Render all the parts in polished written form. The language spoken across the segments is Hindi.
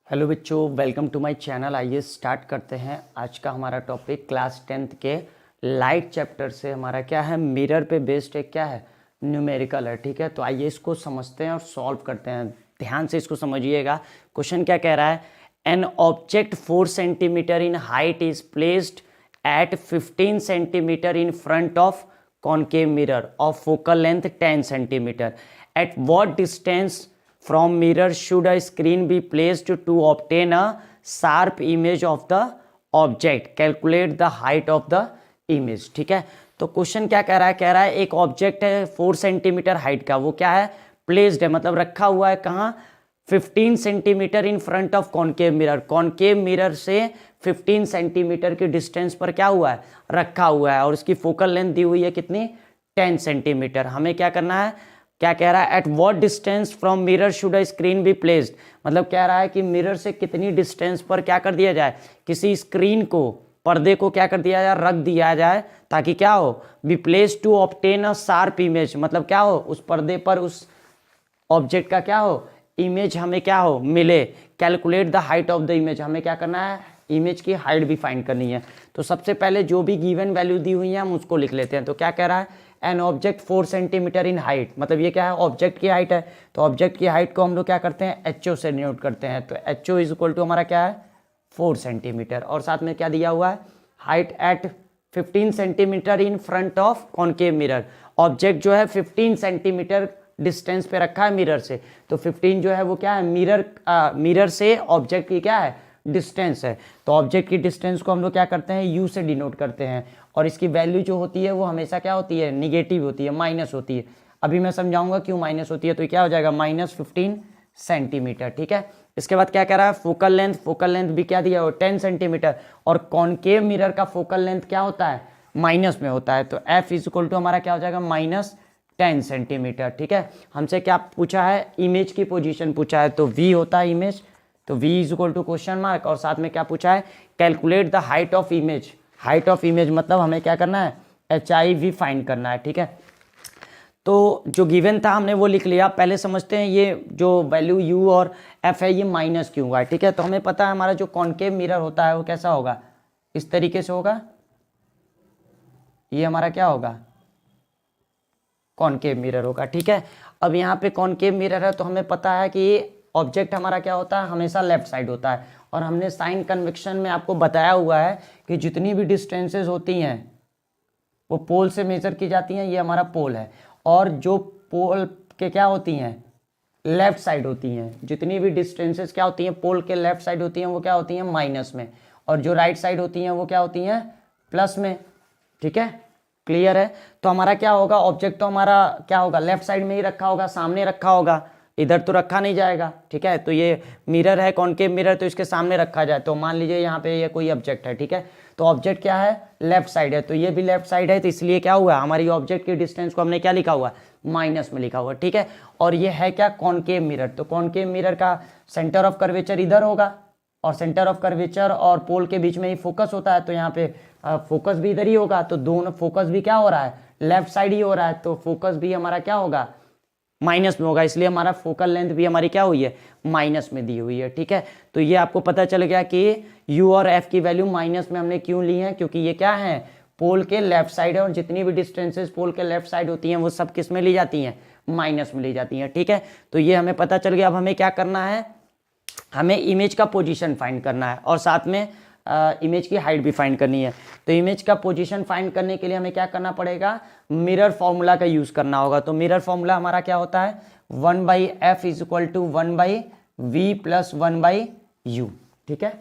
हेलो बच्चों, वेलकम टू माय चैनल। आइए स्टार्ट करते हैं आज का हमारा टॉपिक। क्लास 10th के लाइट चैप्टर से हमारा क्या है, मिरर पे बेस्ड एक क्या है, न्यूमेरिकल है। ठीक है, तो आइए इसको समझते हैं और सॉल्व करते हैं। ध्यान से इसको समझिएगा। क्वेश्चन क्या कह रहा है, an object 4 centimetre in height is placed at 15 centimetre in front of concave mirror of focal length 10 centimetre. At what distance from mirror should a screen be placed to obtain a sharp image of the object? Calculate the height of the image। ठीक है, तो क्वेश्चन क्या कह रहा है एक ऑब्जेक्ट है 4 सेंटीमीटर हाइट का, वो क्या है, प्लेस्ड है, मतलब रखा हुआ है कहाँ, 15 centimetre in front of concave mirror. Concave mirror से 15 सेंटीमीटर की डिस्टेंस पर क्या हुआ है, रखा हुआ है, और उसकी फोकल लेंथ दी हुई है कितनी, 10 सेंटीमीटर। हमें क्या करना है, क्या कह रहा है, at what distance from mirror should a screen be placed, मतलब कह रहा है कि मिरर से कितनी डिस्टेंस पर क्या कर दिया जाए, किसी स्क्रीन को, पर्दे को क्या कर दिया जाए, रख दिया जाए, ताकि क्या हो, be place to obtain a sharp image, मतलब क्या हो, उस पर्दे पर उस ऑब्जेक्ट का क्या हो, इमेज हमें क्या हो, मिले। Calculate the height of the image, हमें क्या करना है, इमेज की हाइट भी फाइंड करनी है। तो सबसे पहले जो भी गिवन वैल्यू दी हुई है हम उसको लिख लेते हैं। तो क्या कह रहा है, an object 4 centimetre in height, मतलब ये क्या है, ऑब्जेक्ट की हाइट है। तो ऑब्जेक्ट की हाइट को हम लोग क्या करते हैं, एच ओ से डिनोट करते हैं। तो H O is equal to हमारा क्या है, 4 सेंटीमीटर, और साथ में क्या दिया हुआ है, height at 15 centimetre in front of concave mirror. Object जो है 15 सेंटीमीटर डिस्टेंस पे रखा है मिरर से, तो 15 जो है वो क्या है, मिरर से ऑब्जेक्ट की क्या है, डिस्टेंस है। तो ऑब्जेक्ट की डिस्टेंस को हम लोग क्या करते हैं, यू से डिनोट करते हैं, और इसकी वैल्यू जो होती है वो हमेशा क्या होती है, निगेटिव होती है, माइनस होती है। अभी मैं समझाऊंगा क्यों माइनस होती है। तो क्या हो जाएगा, -15 सेंटीमीटर। ठीक है, इसके बाद क्या कह रहा है, फोकल लेंथ भी क्या दिया हो, 10 सेंटीमीटर, और कॉनकेव मिरर का फोकल लेंथ क्या होता है, माइनस में होता है। तो एफ इज इक्वल टू हमारा क्या हो जाएगा, -10 सेंटीमीटर। ठीक है, हमसे क्या पूछा है, इमेज की पोजीशन पूछा है, तो वी होता है इमेज, तो v is equal to question mark, और साथ में क्या पूछा है, calculate the height of image. Height of image मतलब हमें क्या करना है, HIV फाइंड करना है। ठीक है, तो जो गिवन था हमने वो लिख लिया। पहले समझते हैं ये जो वैल्यू u और f है ये माइनस क्यों हुआ है। ठीक है, तो हमें पता है हमारा जो कॉनकेव मिरर होता है वो कैसा होगा, इस तरीके से होगा, ये हमारा क्या होगा, कॉनकेव मिरर होगा। ठीक है, अब यहाँ पे कॉनकेव मिरर है, तो हमें पता है कि ये ऑब्जेक्ट हमारा क्या होता है, हमेशा लेफ्ट साइड होता है। और हमने साइन कन्वेक्शन में आपको बताया हुआ है कि जितनी भी डिस्टेंसेस होती हैं वो पोल से मेजर की जाती हैं, ये हमारा पोल है, और जो पोल के क्या होती हैं, लेफ्ट साइड होती हैं। जितनी भी डिस्टेंसेस क्या होती हैं, पोल के लेफ्ट साइड होती हैं, वो क्या होती हैं, माइनस में, और जो राइट साइड होती हैं वो क्या होती हैं, प्लस में। ठीक है, क्लियर है। तो हमारा क्या होगा, ऑब्जेक्ट तो हमारा क्या होगा, लेफ्ट साइड में ही रखा होगा, सामने रखा होगा, इधर तो रखा नहीं जाएगा। ठीक है, तो ये मिरर है, कॉनकेव मिरर, तो इसके सामने रखा जाए। तो मान लीजिए यहाँ पे ये कोई ऑब्जेक्ट है। ठीक है, तो ऑब्जेक्ट क्या है, लेफ्ट साइड है, तो ये भी लेफ्ट साइड है, तो इसलिए क्या हुआ, हमारी ऑब्जेक्ट की डिस्टेंस को हमने क्या लिखा हुआ, माइनस में लिखा हुआ। ठीक है, और ये है क्या, कॉनकेव मिरर, तो कॉनकेव मिरर का सेंटर ऑफ कर्वेचर इधर होगा, और सेंटर ऑफ कर्वेचर और पोल के बीच में ही फोकस होता है, तो यहाँ पे फोकस भी इधर ही होगा। तो दोनों फोकस भी क्या हो रहा है, लेफ्ट साइड ही हो रहा है, तो फोकस भी हमारा क्या होगा, माइनस में होगा, इसलिए हमारा फोकल लेंथ भी हमारी क्या हुई है, माइनस में दी हुई है। ठीक है, तो ये आपको पता चल गया कि u और f की वैल्यू माइनस में हमने क्यों ली है, क्योंकि ये क्या है, पोल के लेफ्ट साइड है, और जितनी भी डिस्टेंसेस पोल के लेफ्ट साइड होती हैं वो सब किस में ली जाती हैं, माइनस में ली जाती हैं। ठीक है, तो ये हमें पता चल गया। अब हमें क्या करना है, हमें इमेज का पोजीशन फाइंड करना है, और साथ में इमेज की हाइट भी फाइंड करनी है। तो इमेज का पोजीशन फाइंड करने के लिए हमें क्या करना पड़ेगा, मिरर फॉर्मूला का यूज़ करना होगा। तो मिरर फॉर्मूला हमारा क्या होता है, 1/f is equal to 1/v plus 1/u। ठीक है,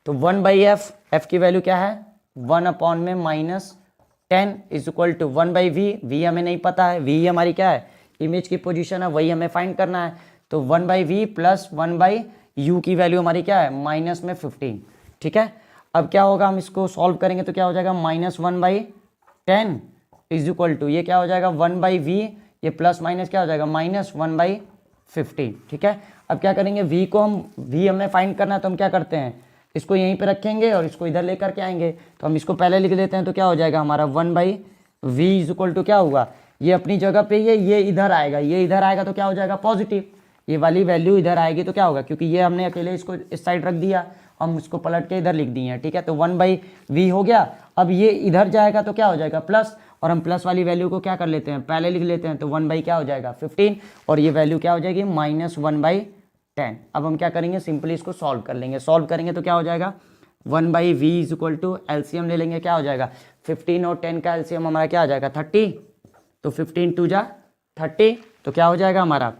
तो 1/f, f की वैल्यू क्या है, 1 में -10 is equal to 1/v, v हमें नहीं पता है, v हमारी क्या है, इमेज की पोजीशन है, वही हमें फाइंड करना है। तो 1/v प्लस 1/u की वैल्यू हमारी क्या है, माइनस में 15। ठीक है, अब क्या होगा, हम इसको सॉल्व करेंगे तो क्या हो जाएगा, -1/10 इज इक्वल टू, ये क्या हो जाएगा, 1/v, ये प्लस माइनस क्या हो जाएगा, -1/15। ठीक है, अब क्या करेंगे, v हमें फाइंड करना है, तो हम क्या करते हैं, इसको यहीं पे रखेंगे और इसको इधर लेकर के आएंगे। तो हम इसको पहले लिख लेते हैं, तो क्या हो जाएगा हमारा 1/v इज इक्वल टू क्या होगा, ये अपनी जगह पे ये इधर आएगा, ये इधर आएगा, तो क्या हो जाएगा, पॉजिटिव, ये वाली वैल्यू इधर आएगी तो क्या होगा, क्योंकि ये हमने अकेले इसको इस साइड रख दिया, हम इसको पलट के इधर लिख दिए हैं, ठीक है। तो 1/v हो गया। अब ये इधर जाएगा तो क्या हो जाएगा प्लस, और हम प्लस वाली वैल्यू को क्या कर लेते हैं, पहले लिख लेते हैं। तो 1 क्या हो जाएगा 15, और ये वैल्यू क्या हो जाएगी -1/10। अब हम क्या करेंगे, सिंपली इसको सॉल्व कर लेंगे। सॉल्व करेंगे तो क्या हो जाएगा 1/v is equal to LCM ले लेंगे, क्या हो जाएगा 15 और 10 का एलसीएम हमारा क्या आ जाएगा 30। तो 15 2 जा 30, तो क्या हो जाएगा हमारा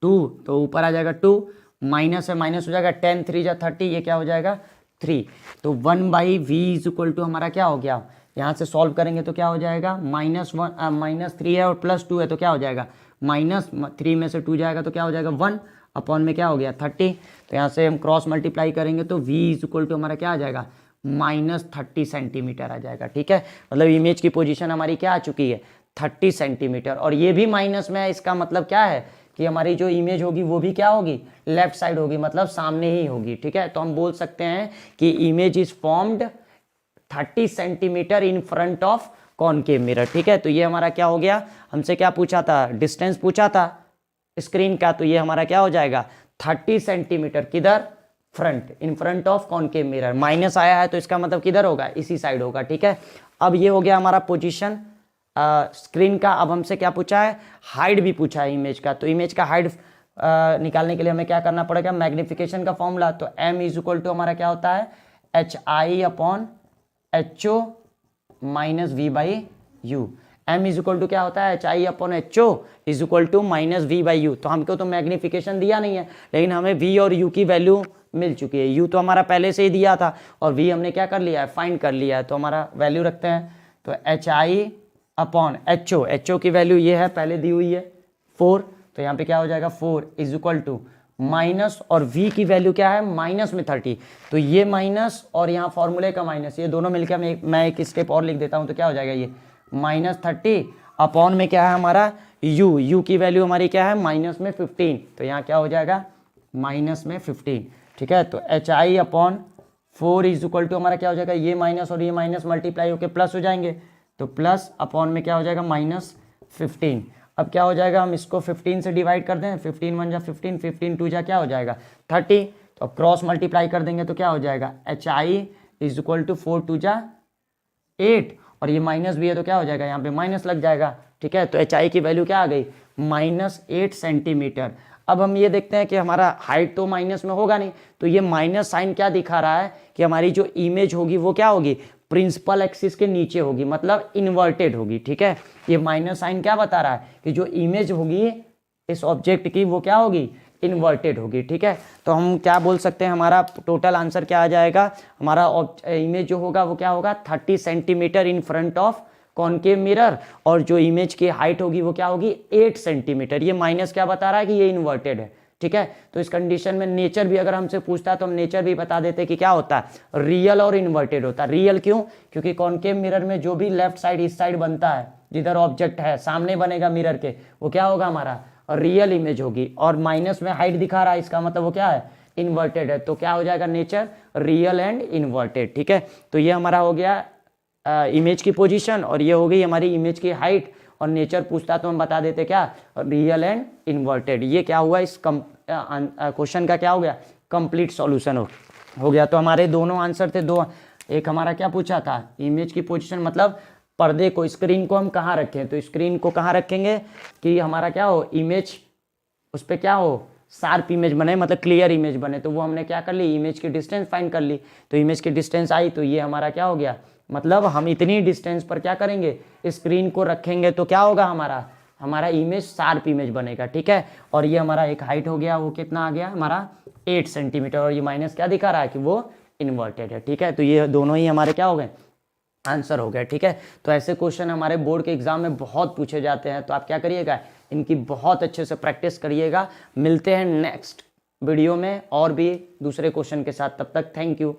2, तो ऊपर आ जाएगा 2, माइनस है माइनस हो जाएगा 10 3 जा 30, ये क्या हो जाएगा 3। तो 1/v इज इक्वल टू हमारा क्या हो गया, यहाँ से सॉल्व करेंगे तो क्या हो जाएगा -3 है और +2 है तो क्या हो जाएगा -3 में से 2 जाएगा तो क्या हो जाएगा 1 अपॉन में क्या हो गया 30। तो यहाँ से हम क्रॉस मल्टीप्लाई करेंगे तो v इज इक्वल टू हमारा क्या आ जाएगा -30 सेंटीमीटर आ जाएगा, ठीक है। मतलब इमेज की पोजीशन हमारी क्या आ चुकी है 30 सेंटीमीटर, और ये भी माइनस में है। इसका मतलब क्या है कि हमारी जो इमेज होगी वो भी क्या होगी, लेफ्ट साइड होगी, मतलब सामने ही होगी, ठीक है। तो हम बोल सकते हैं कि image is formed 30 centimetre in front of concave mirror, ठीक है। तो ये हमारा क्या हो गया, हमसे क्या पूछा था, डिस्टेंस पूछा था स्क्रीन का, तो ये हमारा क्या हो जाएगा 30 सेंटीमीटर किधर, front, in front of concave mirror. Minus आया है तो इसका मतलब किधर होगा, इसी साइड होगा, ठीक है। अब ये हो गया हमारा पोजीशन स्क्रीन का। अब हमसे क्या पूछा है, हाइट भी पूछा है इमेज का। तो इमेज का हाइट निकालने के लिए हमें क्या करना पड़ेगा, मैग्निफिकेशन का फॉर्मूला। तो m इज इक्वल टू हमारा क्या होता है HI upon HO minus v/u। m is equal to क्या होता है HI upon HO is equal to -v/u। तो हमको तो मैग्निफिकेशन दिया नहीं है, लेकिन हमें v और u की वैल्यू मिल चुकी है। u तो हमारा पहले से ही दिया था और v हमने क्या कर लिया है, फाइंड कर लिया है। तो हमारा वैल्यू रखते हैं, तो HI अपॉन HO की वैल्यू ये है पहले दी हुई है 4, तो यहाँ पे क्या हो जाएगा 4 इज इक्वल टू माइनस, और v की वैल्यू क्या है माइनस में 30। तो ये माइनस और यहाँ फॉर्मूले का माइनस, ये दोनों मिलकर मैं एक स्टेप और लिख देता हूँ। तो क्या हो जाएगा ये -30 अपॉन में क्या है हमारा u की वैल्यू हमारी क्या है -15। तो यहाँ क्या हो जाएगा -15, ठीक है। तो HI upon 4 is equal to हमारा क्या हो जाएगा, ये माइनस और ये माइनस मल्टीप्लाई होकर प्लस हो जाएंगे। तो प्लस अपॉन में क्या हो जाएगा -15। अब क्या हो जाएगा, हम इसको 15 से डिवाइड कर दें, 15 1 जा 15, 15 2 जा क्या हो जाएगा 30। तो अब क्रॉस मल्टीप्लाई कर देंगे तो क्या हो जाएगा HI इज इक्वल टू 4 2 जा 8, और ये माइनस भी है तो क्या हो जाएगा यहाँ पे माइनस लग जाएगा, ठीक है। तो HI की वैल्यू क्या आ गई -8 सेंटीमीटर। अब हम ये देखते हैं कि हमारा हाइट तो माइनस में होगा नहीं, तो ये माइनस साइन क्या दिखा रहा है कि हमारी जो इमेज होगी वो क्या होगी, प्रिंसिपल एक्सिस के नीचे होगी, मतलब इन्वर्टेड होगी, ठीक है। ये माइनस साइन क्या बता रहा है कि जो इमेज होगी इस ऑब्जेक्ट की वो क्या होगी, इन्वर्टेड होगी, ठीक है। तो हम क्या बोल सकते हैं, हमारा टोटल आंसर क्या आ जाएगा, हमारा इमेज जो होगा वो क्या होगा 30 centimetre in front of concave mirror, और जो इमेज की हाइट होगी वो क्या होगी 8 सेंटीमीटर। ये माइनस क्या बता रहा है कि ये इन्वर्टेड है, ठीक है। तो इस कंडीशन में नेचर भी अगर हमसे पूछता है तो हम नेचर भी बता देते कि क्या होता है, रियल और इन्वर्टेड होता है। रियल क्यों, क्योंकि कॉनकेव मिरर में जो भी लेफ्ट साइड इस साइड बनता है, जिधर ऑब्जेक्ट है सामने बनेगा मिरर के, वो क्या होगा हमारा रियल इमेज होगी। और माइनस में हाइट दिखा रहा है, इसका मतलब वो क्या है इन्वर्टेड है। तो क्या हो जाएगा नेचर रियल एंड इन्वर्टेड, ठीक है। तो ये हमारा हो गया इमेज की पोजीशन, और ये हो गई हमारी इमेज की हाइट। और नेचर पूछता तो हम बता देते क्या, रियल एंड इन्वर्टेड। ये क्या हुआ, इस क्वेश्चन का क्या हो गया, कंप्लीट सॉल्यूशन हो गया। तो हमारे दोनों आंसर थे दो। एक हमारा क्या पूछा था, इमेज की पोजीशन मतलब पर्दे को, स्क्रीन को हम कहाँ रखें। तो स्क्रीन को कहाँ रखेंगे कि हमारा क्या हो, इमेज उस पर क्या हो, शार्प इमेज बने, मतलब क्लियर इमेज बने। तो वो हमने क्या कर ली, इमेज की डिस्टेंस फाइंड कर ली। तो इमेज की डिस्टेंस आई, तो ये हमारा क्या हो गया, मतलब हम इतनी डिस्टेंस पर क्या करेंगे, स्क्रीन को रखेंगे तो क्या होगा, हमारा इमेज शार्प इमेज बनेगा, ठीक है। और ये हमारा एक हाइट हो गया, वो कितना आ गया हमारा 8 सेंटीमीटर, और ये माइनस क्या दिखा रहा है कि वो इन्वर्टेड है, ठीक है। तो ये दोनों ही हमारे क्या हो गए, आंसर हो गया, ठीक है। तो ऐसे क्वेश्चन हमारे बोर्ड के एग्जाम में बहुत पूछे जाते हैं। तो आप क्या करिएगा, इनकी बहुत अच्छे से प्रैक्टिस करिएगा। मिलते हैं नेक्स्ट वीडियो में और भी दूसरे क्वेश्चन के साथ, तब तक थैंक यू।